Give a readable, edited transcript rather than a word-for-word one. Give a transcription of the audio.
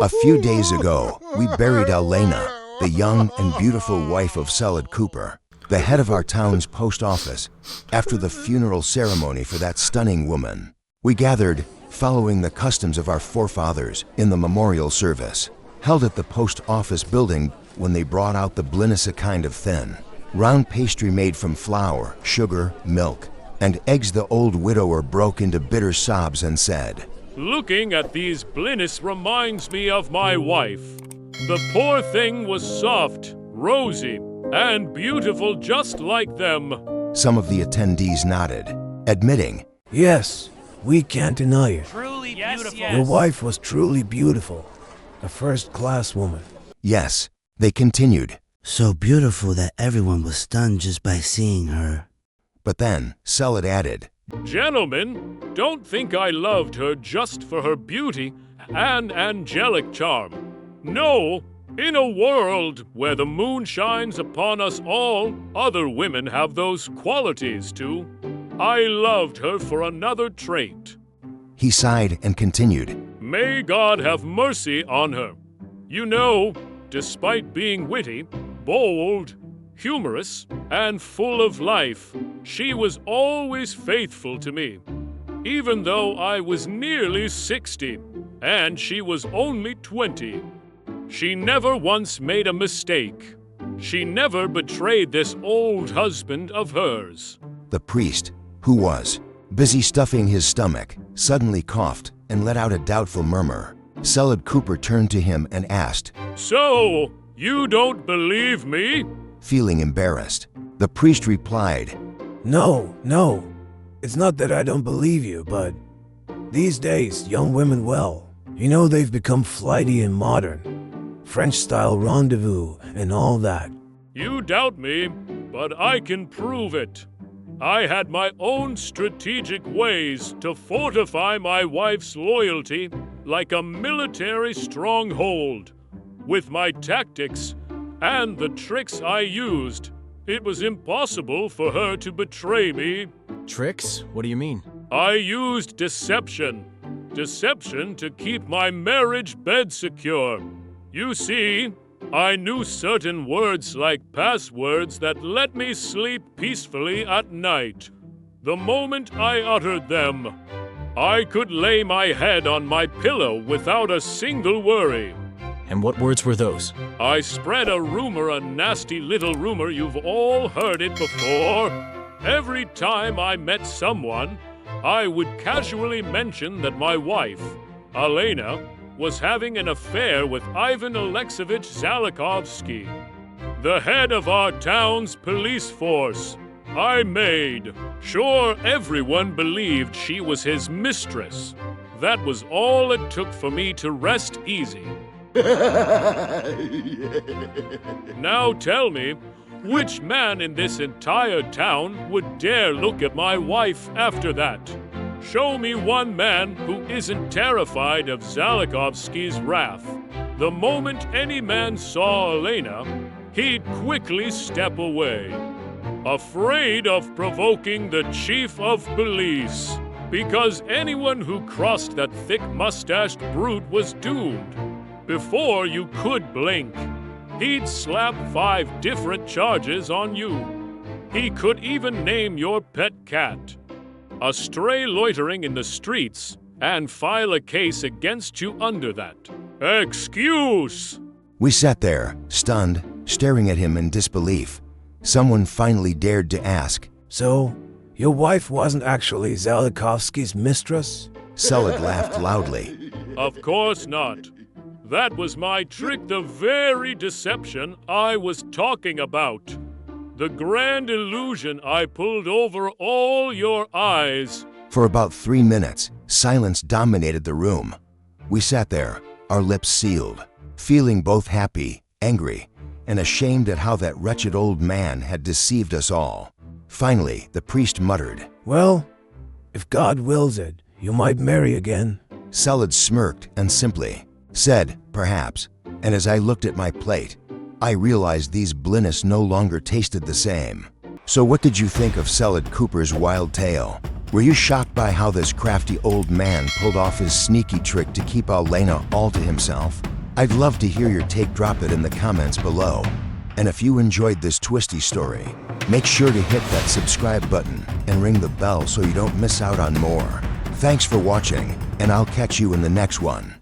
A few days ago, we buried Elena, the young and beautiful wife of Selad Cooper, the head of our town's post office. After the funeral ceremony for that stunning woman, we gathered, following the customs of our forefathers, in the memorial service, held at the post office building when they brought out the blinis, a kind of thin, round pastry made from flour, sugar, milk, and eggs. The old widower broke into bitter sobs and said, "Looking at these blinis reminds me of my wife. The poor thing was soft, rosy, and beautiful just like them." Some of the attendees nodded, admitting, "Yes, we can't deny it. Truly beautiful. Your wife was truly beautiful. A first-class woman." Yes, they continued. So beautiful that everyone was stunned just by seeing her. But then, Selad added, "Gentlemen, don't think I loved her just for her beauty and angelic charm. No, in a world where the moon shines upon us all, other women have those qualities too. I loved her for another trait." He sighed and continued, "May God have mercy on her. You know, despite being witty, bold, humorous, and full of life, she was always faithful to me. Even though I was nearly 60, and she was only 20. She never once made a mistake. She never betrayed this old husband of hers." The priest, who was busy stuffing his stomach, suddenly coughed and let out a doubtful murmur. Selad Cooper turned to him and asked, "So, you don't believe me?" Feeling embarrassed, the priest replied, No. It's not that I don't believe you, but these days, young women, well, you know they've become flighty and modern. French-style rendezvous and all that. "You doubt me, but I can prove it. I had my own strategic ways to fortify my wife's loyalty like a military stronghold. With my tactics and the tricks I used, it was impossible for her to betray me." Tricks? What do you mean? "I used deception. Deception to keep my marriage bed secure. You see, I knew certain words like passwords that let me sleep peacefully at night. The moment I uttered them, I could lay my head on my pillow without a single worry. And what words were those? I spread a rumor, a nasty little rumor, you've all heard it before. Every time I met someone, I would casually mention that my wife, Elena, was having an affair with Ivan Alexeyevich Zalakovsky, the head of our town's police force. I made sure everyone believed she was his mistress. That was all it took for me to rest easy." Now tell me, which man in this entire town would dare look at my wife after that? Show me one man who isn't terrified of Zalakovsky's wrath. The moment any man saw Elena, he'd quickly step away, afraid of provoking the chief of police, because anyone who crossed that thick-mustached brute was doomed. Before you could blink, he'd slap 5 different charges on you. He could even name your pet cat, a stray loitering in the streets, and file a case against you under that. Excuse! We sat there, stunned, staring at him in disbelief. Someone finally dared to ask, So, your wife wasn't actually Zalakovsky's mistress? Selad laughed loudly. Of course not. That was my trick, the very deception I was talking about. The grand illusion I pulled over all your eyes. For about 3 minutes, silence dominated the room. We sat there, our lips sealed, feeling both happy, angry, and ashamed at how that wretched old man had deceived us all. Finally, the priest muttered, Well, if God wills it, you might marry again. Selad smirked and simply said, perhaps, and as I looked at my plate, I realized these blinis no longer tasted the same. So what did you think of Selad Cooper's wild tale? Were you shocked by how this crafty old man pulled off his sneaky trick to keep Alena all to himself? I'd love to hear your take. Drop it in the comments below. And if you enjoyed this twisty story, make sure to hit that subscribe button and ring the bell so you don't miss out on more. Thanks for watching, and I'll catch you in the next one.